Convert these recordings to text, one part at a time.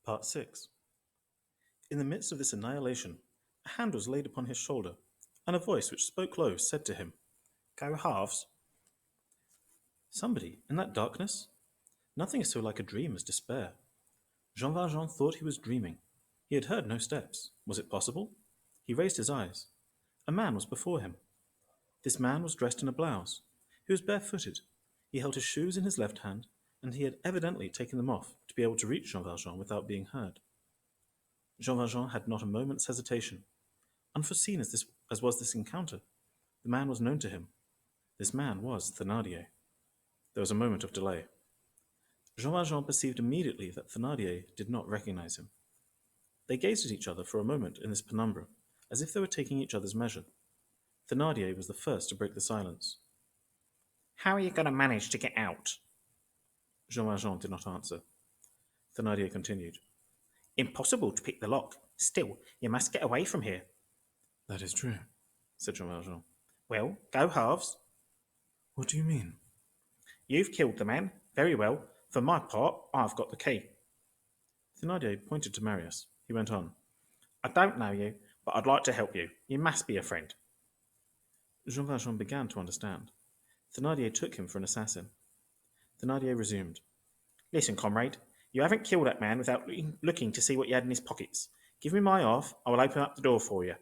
Part 6. In the midst of this annihilation, a hand was laid upon his shoulder, and a voice which spoke low said to him, "Go halves." Somebody, in that darkness? Nothing is so like a dream as despair. Jean Valjean thought he was dreaming. He had heard no steps. Was it possible? He raised his eyes. A man was before him. This man was dressed in a blouse. He was barefooted. He held his shoes in his left hand, and he had evidently taken them off to be able to reach Jean Valjean without being heard. Jean Valjean had not a moment's hesitation. Unforeseen as was this encounter, the man was known to him. This man was Thénardier. There was a moment of delay. Jean Valjean perceived immediately that Thénardier did not recognize him. They gazed at each other for a moment in this penumbra, as if they were taking each other's measure. Thénardier was the first to break the silence. "How are you going to manage to get out?" Jean Valjean did not answer. Thénardier continued. "Impossible to pick the lock. Still, you must get away from here." "That is true," said Jean Valjean. "Well, go halves." "What do you mean?" "You've killed the man. Very well. For my part, I've got the key." Thénardier pointed to Marius. He went on. "I don't know you, but I'd like to help you. You must be a friend." Jean Valjean began to understand. Thénardier took him for an assassin. Thénardier resumed. "Listen, comrade. You haven't killed that man without looking to see what you had in his pockets. Give me my half. I will open up the door for you."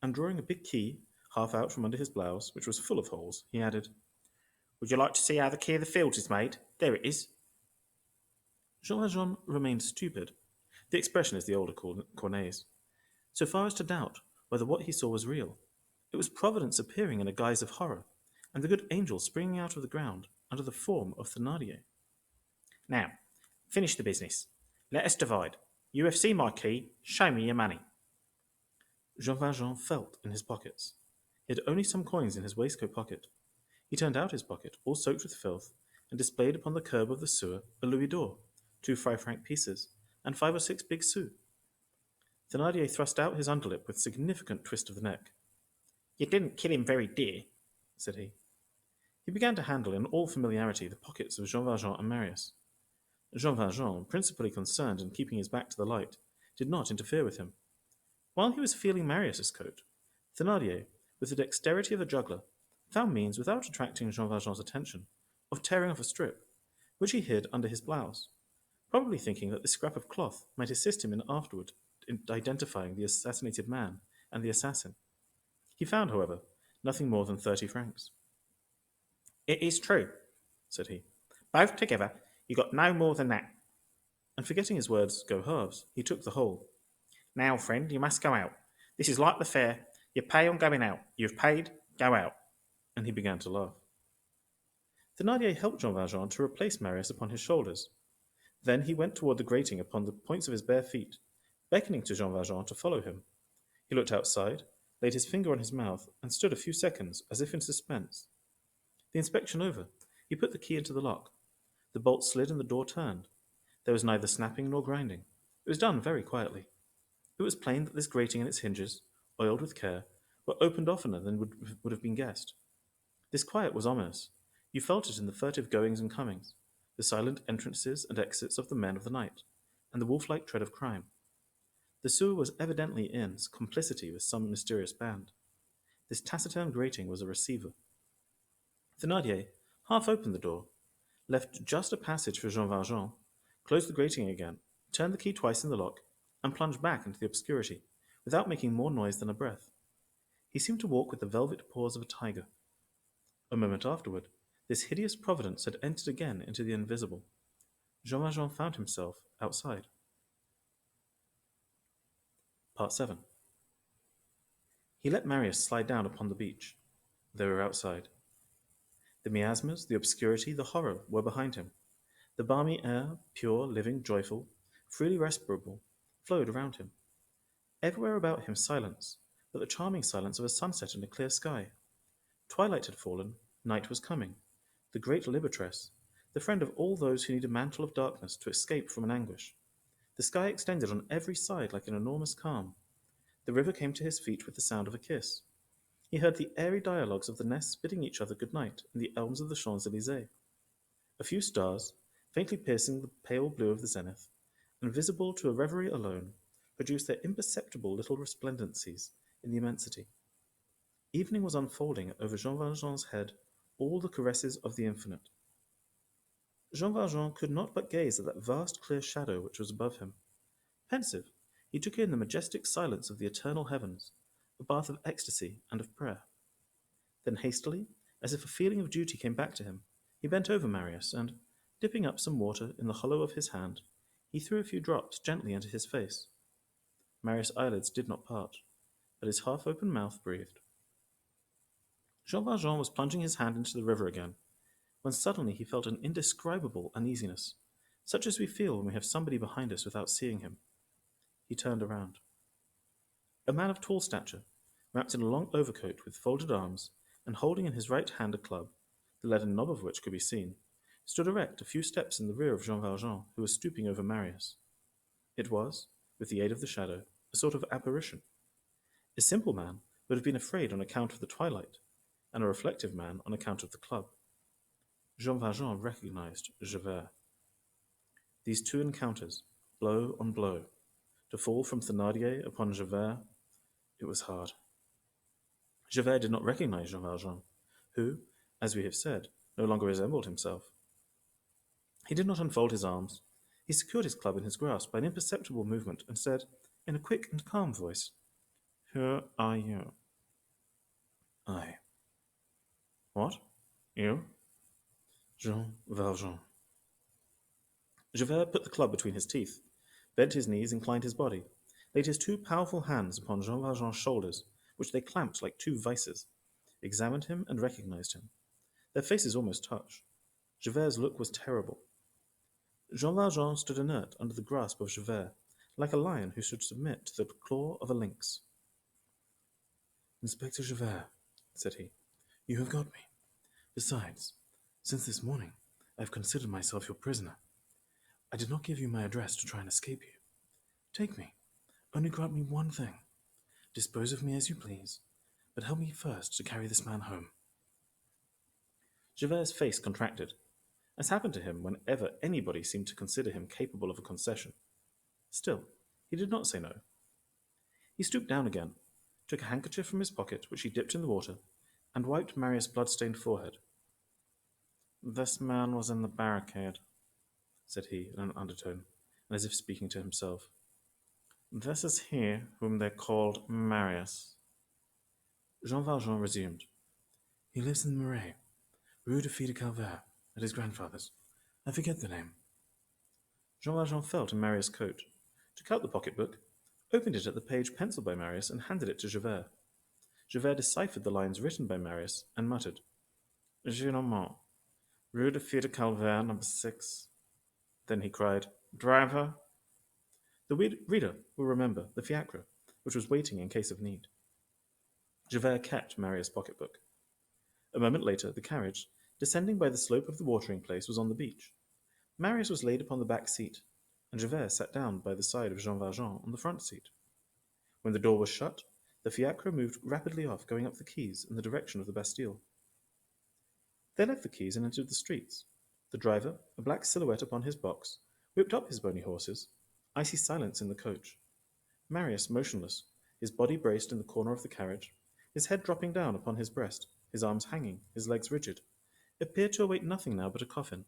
And drawing a big key, half out from under his blouse, which was full of holes, he added, "Would you like to see how the key of the fields is made? There it is." Jean Valjean remained stupid. The expression is the older Corneille's. So far as to doubt whether what he saw was real. It was Providence appearing in a guise of horror, and the good angel springing out of the ground under the form of Thénardier. "Now, finish the business. Let us divide. You have seen my key. Show me your money." Jean Valjean felt in his pockets. He had only some coins in his waistcoat pocket. He turned out his pocket, all soaked with filth, and displayed upon the curb of the sewer a louis d'or, 2 5-franc pieces, and 5 or 6 big sous. Thénardier thrust out his underlip with a significant twist of the neck. "You didn't kill him very dear," said he. He began to handle in all familiarity the pockets of Jean Valjean and Marius. Jean Valjean, principally concerned in keeping his back to the light, did not interfere with him. While he was feeling Marius's coat, Thénardier, with the dexterity of a juggler, found means, without attracting Jean Valjean's attention, of tearing off a strip, which he hid under his blouse, probably thinking that this scrap of cloth might assist him afterward in identifying the assassinated man and the assassin. He found, however, nothing more than 30 francs. "It is true," said he. "Both together, you got no more than that." And forgetting his words, "go halves," he took the whole. "Now, friend, you must go out. This is like the fair. You pay on going out. You've paid, go out." And he began to laugh. Thénardier helped Jean Valjean to replace Marius upon his shoulders. Then he went toward the grating upon the points of his bare feet, beckoning to Jean Valjean to follow him. He looked outside, laid his finger on his mouth, and stood a few seconds as if in suspense. The inspection over, he put the key into the lock. The bolt slid and the door turned. There was neither snapping nor grinding. It was done very quietly. It was plain that this grating and its hinges, oiled with care, were opened oftener than would have been guessed. This quiet was ominous. You felt it in the furtive goings and comings, the silent entrances and exits of the men of the night, and the wolf-like tread of crime. The sewer was evidently in complicity with some mysterious band. This taciturn grating was a receiver. Thénardier half opened the door, left just a passage for Jean Valjean, closed the grating again, turned the key twice in the lock, and plunged back into the obscurity, without making more noise than a breath. He seemed to walk with the velvet paws of a tiger. A moment afterward, this hideous providence had entered again into the invisible. Jean Valjean found himself outside. Part 7. He let Marius slide down upon the beach. They were outside. The miasmas, the obscurity, the horror were behind him. The balmy air, pure, living, joyful, freely respirable, flowed around him. Everywhere about him silence, but the charming silence of a sunset in a clear sky. Twilight had fallen, night was coming. The great liberatress, the friend of all those who need a mantle of darkness to escape from an anguish. The sky extended on every side like an enormous calm. The river came to his feet with the sound of a kiss. He heard the airy dialogues of the nests bidding each other good night in the elms of the Champs-Élysées. A few stars, faintly piercing the pale blue of the zenith, and visible to a reverie alone, produced their imperceptible little resplendencies in the immensity. Evening was unfolding over Jean Valjean's head all the caresses of the infinite. Jean Valjean could not but gaze at that vast clear shadow which was above him. Pensive, he took in the majestic silence of the eternal heavens, a bath of ecstasy and of prayer. Then hastily, as if a feeling of duty came back to him, he bent over Marius, and, dipping up some water in the hollow of his hand, he threw a few drops gently into his face. Marius' eyelids did not part, but his half-open mouth breathed. Jean Valjean was plunging his hand into the river again, when suddenly he felt an indescribable uneasiness, such as we feel when we have somebody behind us without seeing him. He turned around. A man of tall stature, wrapped in a long overcoat with folded arms, and holding in his right hand a club, the leaden knob of which could be seen, stood erect a few steps in the rear of Jean Valjean, who was stooping over Marius. It was, with the aid of the shadow, a sort of apparition. A simple man would have been afraid on account of the twilight, and a reflective man on account of the club. Jean Valjean recognized Javert. These two encounters, blow on blow, to fall from Thénardier upon Javert, it was hard. Javert did not recognize Jean Valjean, who, as we have said, no longer resembled himself. He did not unfold his arms. He secured his club in his grasp by an imperceptible movement, and said, in a quick and calm voice, "Who are you?" "I." "What? You?" "Jean Valjean." Javert put the club between his teeth, bent his knees, inclined his body, laid his two powerful hands upon Jean Valjean's shoulders, which they clamped like two vices, examined him and recognized him. Their faces almost touched. Javert's look was terrible. Jean Valjean stood inert under the grasp of Javert, like a lion who should submit to the claw of a lynx. "Inspector Javert," said he, "you have got me. Besides, since this morning, I have considered myself your prisoner. I did not give you my address to try and escape you. Take me. Only grant me one thing. Dispose of me as you please, but help me first to carry this man home." Javert's face contracted, as happened to him whenever anybody seemed to consider him capable of a concession. Still, he did not say no. He stooped down again, took a handkerchief from his pocket, which he dipped in the water, and wiped Marius' blood-stained forehead. "This man was in the barricade," said he in an undertone, and as if speaking to himself. "This is he whom they called Marius." Jean Valjean resumed. "He lives in Mire, Rue de Calvaire, at his grandfather's. I forget the name." Jean Valjean felt in Marius' coat, took out the pocket-book, opened it at the page penciled by Marius, and handed it to Javert. Javert deciphered the lines written by Marius, and muttered, "Gillenormand, Rue de Calvaire, number 6. Then he cried, "Driver!" The reader will remember the fiacre, which was waiting in case of need. Javert kept Marius' pocket-book. A moment later, the carriage, descending by the slope of the watering place, was on the beach. Marius was laid upon the back seat, and Javert sat down by the side of Jean Valjean on the front seat. When the door was shut, the fiacre moved rapidly off, going up the quays in the direction of the Bastille. They left the quays and entered the streets. The driver, a black silhouette upon his box, whipped up his bony horses. Icy silence in the coach. Marius motionless, his body braced in the corner of the carriage, his head dropping down upon his breast, his arms hanging, his legs rigid, appeared to await nothing now but a coffin.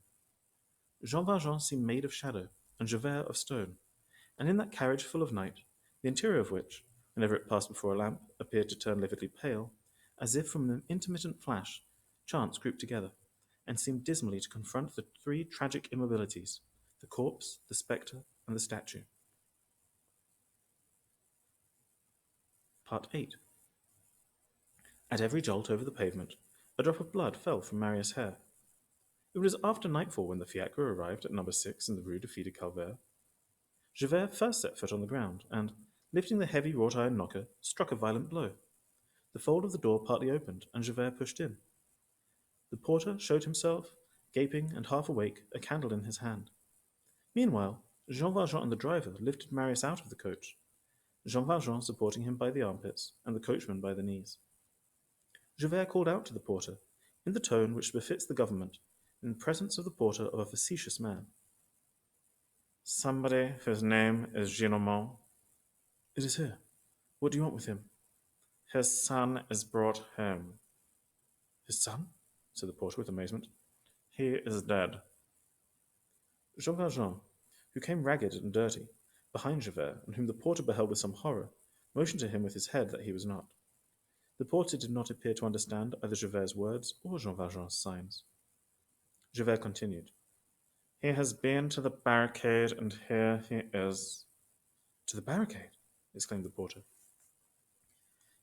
Jean Valjean seemed made of shadow, and Javert of stone, and in that carriage full of night, the interior of which, whenever it passed before a lamp, appeared to turn lividly pale, as if from an intermittent flash, chance grouped together, and seemed dismally to confront the three tragic immobilities, the corpse, the spectre, and the statue. Part 8. At every jolt over the pavement, a drop of blood fell from Marius' hair. It was after nightfall when the fiacre arrived at number 6 in the Rue de Calvaire. Javert first set foot on the ground, and, lifting the heavy wrought-iron knocker, struck a violent blow. The fold of the door partly opened, and Javert pushed in. The porter showed himself, gaping and half awake, a candle in his hand. Meanwhile, Jean Valjean and the driver lifted Marius out of the coach, Jean Valjean supporting him by the armpits, and the coachman by the knees. Javert called out to the porter, in the tone which befits the government, in the presence of the porter of a facetious man. Somebody whose name is Gillenormand. It is here. What do you want with him? His son is brought home. His son? Said the porter with amazement. He is dead. Jean Valjean, who came ragged and dirty, behind Javert, and whom the porter beheld with some horror, motioned to him with his head that he was not. The porter did not appear to understand either Javert's words or Jean Valjean's signs. Javert continued. He has been to the barricade, and here he is. To the barricade? Exclaimed the porter.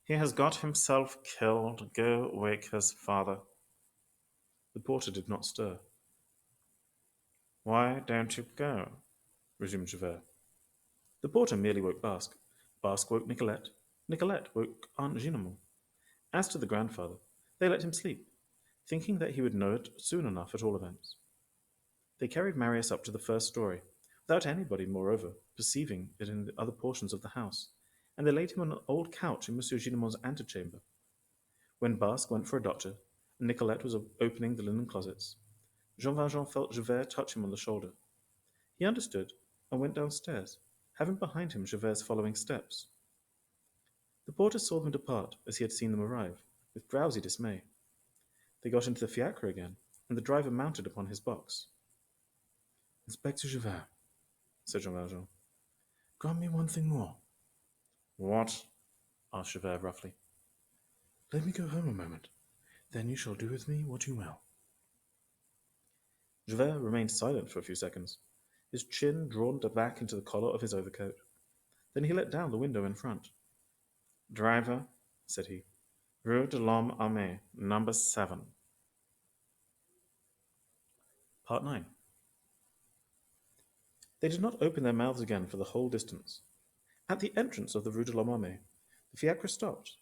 He has got himself killed. Go wake his father. The porter did not stir. Why don't you go? Resumed Javert. The porter merely woke Basque. Basque woke Nicolette. Nicolette woke Aunt Gillenormand. As to the grandfather, they let him sleep, thinking that he would know it soon enough at all events. They carried Marius up to the first story, without anybody, moreover, perceiving it in the other portions of the house, and they laid him on an old couch in Monsieur Gillenormand's antechamber. When Basque went for a doctor, and Nicolette was opening the linen closets, Jean Valjean felt Javert touch him on the shoulder. He understood, and went downstairs, having behind him Javert's following steps. The porter saw them depart as he had seen them arrive, with drowsy dismay. They got into the fiacre again, and the driver mounted upon his box. Inspector Javert, said Jean Valjean, grant me one thing more. What? Asked Javert roughly. Let me go home a moment. Then you shall do with me what you will. Javert remained silent for a few seconds, his chin drawn back into the collar of his overcoat. Then he let down the window in front. Driver, said he, Rue de l'Homme Armé, number 7. Part 9. They did not open their mouths again for the whole distance. At the entrance of the Rue de l'Homme Armé, the fiacre stopped.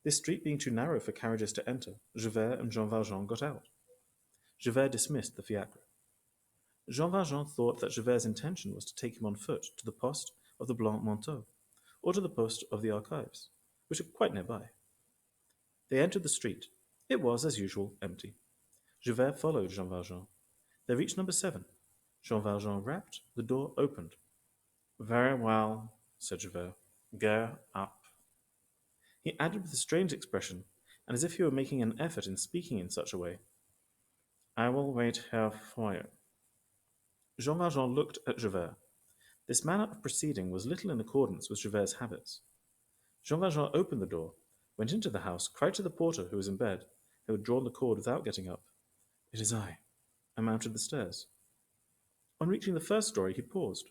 This street being too narrow for carriages to enter, Javert and Jean Valjean got out. Javert dismissed the fiacre. Jean Valjean thought that Javert's intention was to take him on foot to the poste of the Blanc Manteau, or to the poste of the Archives, which are quite nearby. They entered the street. It was, as usual, empty. Javert followed Jean Valjean. They reached number 7. Jean Valjean rapped. The door opened. Very well, said Javert. Go up. He added with a strange expression, and as if he were making an effort in speaking in such a way, I will wait here for you. Jean Valjean looked at Javert. This manner of proceeding was little in accordance with Javert's habits. Jean Valjean opened the door, went into the house, cried to the porter, who was in bed, who had drawn the cord without getting up, It is I, and mounted the stairs. On reaching the first story, he paused.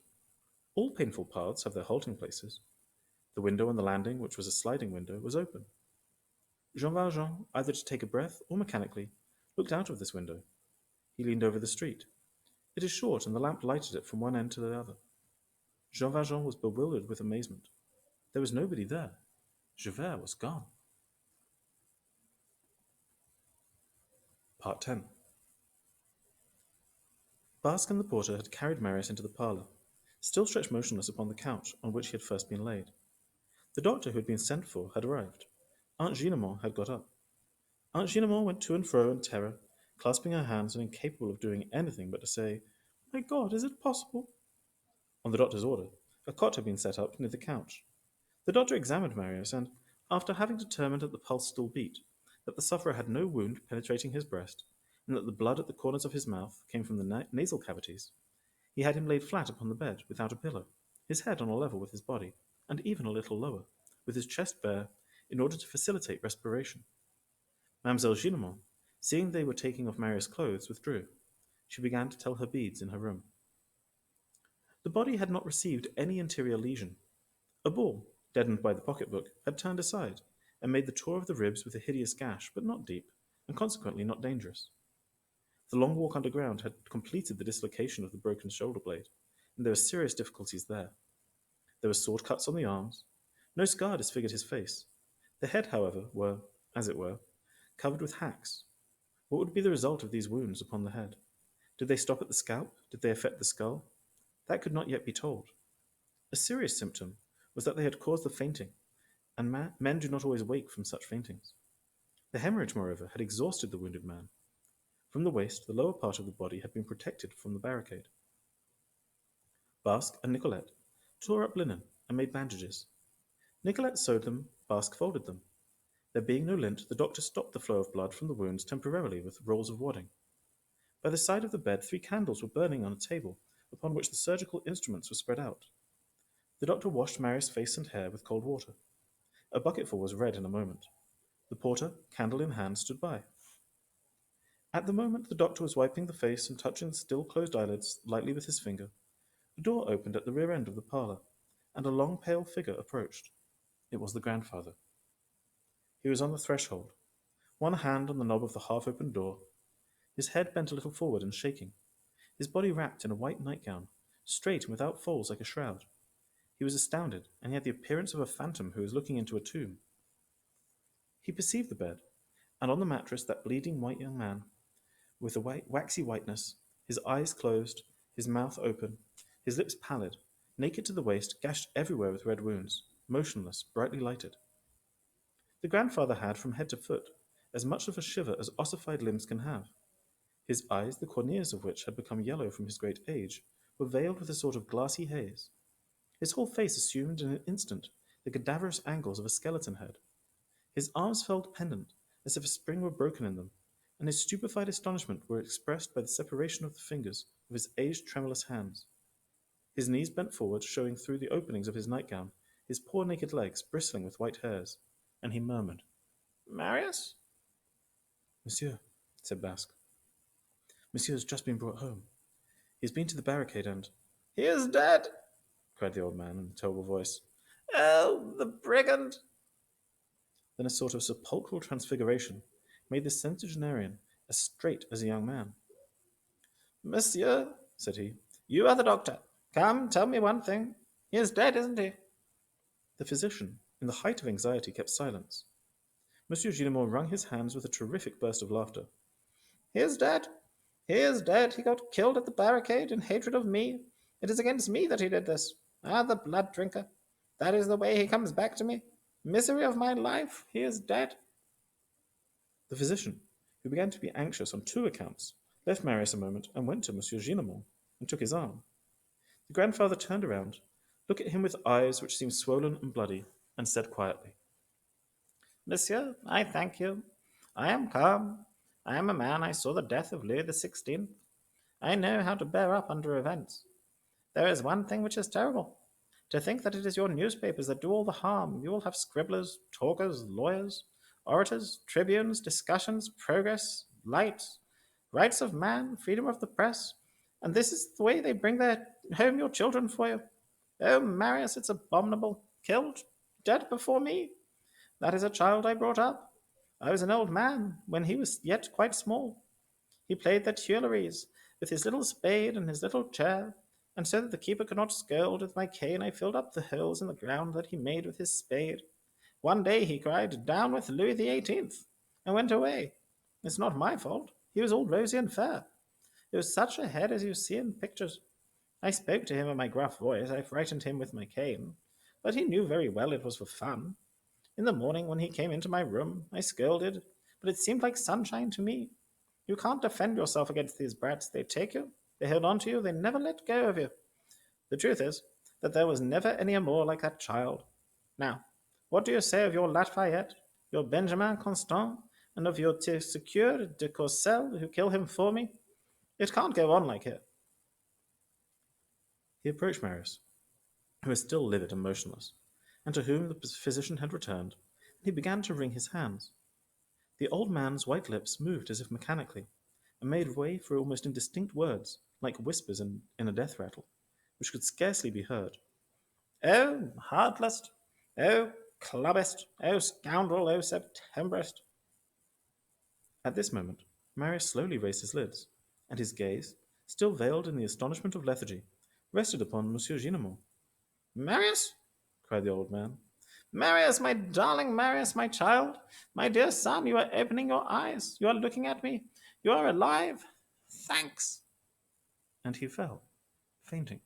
All painful paths have their halting places. The window on the landing, which was a sliding window, was open. Jean Valjean, either to take a breath or mechanically, looked out of this window. He leaned over the street. It is short, and the lamp lighted it from one end to the other. Jean Valjean was bewildered with amazement. There was nobody there. Javert was gone. Part 10. Basque and the porter had carried Marius into the parlour, still stretched motionless upon the couch on which he had first been laid. The doctor who had been sent for had arrived. Aunt Gillenormand had got up. Aunt Gillenormand went to and fro in terror, clasping her hands and incapable of doing anything but to say, My God, is it possible? On the doctor's order, a cot had been set up near the couch. The doctor examined Marius, and, after having determined that the pulse still beat, that the sufferer had no wound penetrating his breast, and that the blood at the corners of his mouth came from the nasal cavities, he had him laid flat upon the bed, without a pillow, his head on a level with his body, and even a little lower, with his chest bare, in order to facilitate respiration. Mademoiselle Gillenormand, seeing they were taking off Marius' clothes, withdrew. She began to tell her beads in her room. The body had not received any interior lesion. A ball, deadened by the pocketbook, had turned aside, and made the tour of the ribs with a hideous gash, but not deep, and consequently not dangerous. The long walk underground had completed the dislocation of the broken shoulder blade, and there were serious difficulties there. There were sword cuts on the arms. No scar disfigured his face. The head, however, were, as it were, covered with hacks. What would be the result of these wounds upon the head? Did they stop at the scalp? Did they affect the skull? That could not yet be told. A serious symptom was that they had caused the fainting, and men do not always wake from such faintings. The hemorrhage, moreover, had exhausted the wounded man. From the waist, the lower part of the body had been protected from the barricade. Basque and Nicolette tore up linen and made bandages. Nicolette sewed them, Basque folded them. There being no lint, the doctor stopped the flow of blood from the wounds temporarily with rolls of wadding. By the side of the bed, 3 candles were burning on a table, upon which the surgical instruments were spread out. The doctor washed Marius' face and hair with cold water. A bucketful was red in a moment. The porter, candle in hand, stood by. At the moment the doctor was wiping the face and touching the still closed eyelids lightly with his finger, the door opened at the rear end of the parlour, and a long pale figure approached. It was the grandfather. He was on the threshold, one hand on the knob of the half-opened door, his head bent a little forward and shaking, his body wrapped in a white nightgown, straight and without folds like a shroud. He was astounded, and he had the appearance of a phantom who is looking into a tomb. He perceived the bed, and on the mattress that bleeding white young man, with a waxy whiteness, his eyes closed, his mouth open, his lips pallid, naked to the waist, gashed everywhere with red wounds, motionless, brightly lighted. The grandfather had, from head to foot, as much of a shiver as ossified limbs can have. His eyes, the corneas of which had become yellow from his great age, were veiled with a sort of glassy haze. His whole face assumed in an instant the cadaverous angles of a skeleton head. His arms felt pendant, as if a spring were broken in them, and his stupefied astonishment were expressed by the separation of the fingers of his aged tremulous hands. His knees bent forward, showing through the openings of his nightgown his poor naked legs bristling with white hairs, and he murmured, "Marius?" "Monsieur," said Basque. "Monsieur has just been brought home. He has been to the barricade and—" "He is dead!" cried the old man in a terrible voice. "Oh, the brigand!" Then a sort of sepulchral transfiguration made the centenarian as straight as a young man. "Monsieur," said he, "you are the doctor. Come, tell me one thing. He is dead, isn't he?" The physician, in the height of anxiety, kept silence. Monsieur Gillenormand wrung his hands with a terrific burst of laughter. "He is dead. He is dead. He got killed at the barricade in hatred of me. It is against me that he did this. Ah, the blood drinker. That is the way he comes back to me. Misery of my life. He is dead." The physician, who began to be anxious on 2 accounts, left Marius a moment and went to Monsieur Gillenormand and took his arm. The grandfather turned around, looked at him with eyes which seemed swollen and bloody, and said quietly, "Monsieur, I thank you. I am calm. I am a man. I saw the death of Louis XVI. I know how to bear up under events. There is one thing which is terrible. To think that it is your newspapers that do all the harm. You will have scribblers, talkers, lawyers, orators, tribunes, discussions, progress, light, rights of man, freedom of the press, and this is the way they bring home your children for you. Oh, Marius, it's abominable. Killed, dead before me. That is a child I brought up. I was an old man when he was yet quite small. He played the Tuileries with his little spade and his little chair, and so that the keeper could not scold with my cane, I filled up the holes in the ground that he made with his spade. One day he cried, 'Down with Louis XVIII,' and went away. It's not my fault. He was all rosy and fair. It was such a head as you see in pictures. I spoke to him in my gruff voice. I frightened him with my cane, but he knew very well it was for fun. In the morning, when he came into my room, I scolded, but it seemed like sunshine to me. You can't defend yourself against these brats. They take you, they hold on to you, they never let go of you. The truth is that there was never any amour like that child. Now, what do you say of your Lafayette, your Benjamin Constant, and of your Secure de Courcelles, who kill him for me? It can't go on like it." He approached Marius, who was still livid and motionless, and to whom the physician had returned, and he began to wring his hands. The old man's white lips moved as if mechanically, and made way for almost indistinct words, like whispers in a death rattle, which could scarcely be heard. "Oh, heartless! Oh, clubbist! Oh, scoundrel! Oh, Septembrist!" At this moment, Marius slowly raised his lids, and his gaze, still veiled in the astonishment of lethargy, rested upon Monsieur Gillenormand. "Marius!" cried the old man. "Marius, my darling Marius, my child, my dear son, you are opening your eyes. You are looking at me. You are alive. Thanks." And he fell, fainting.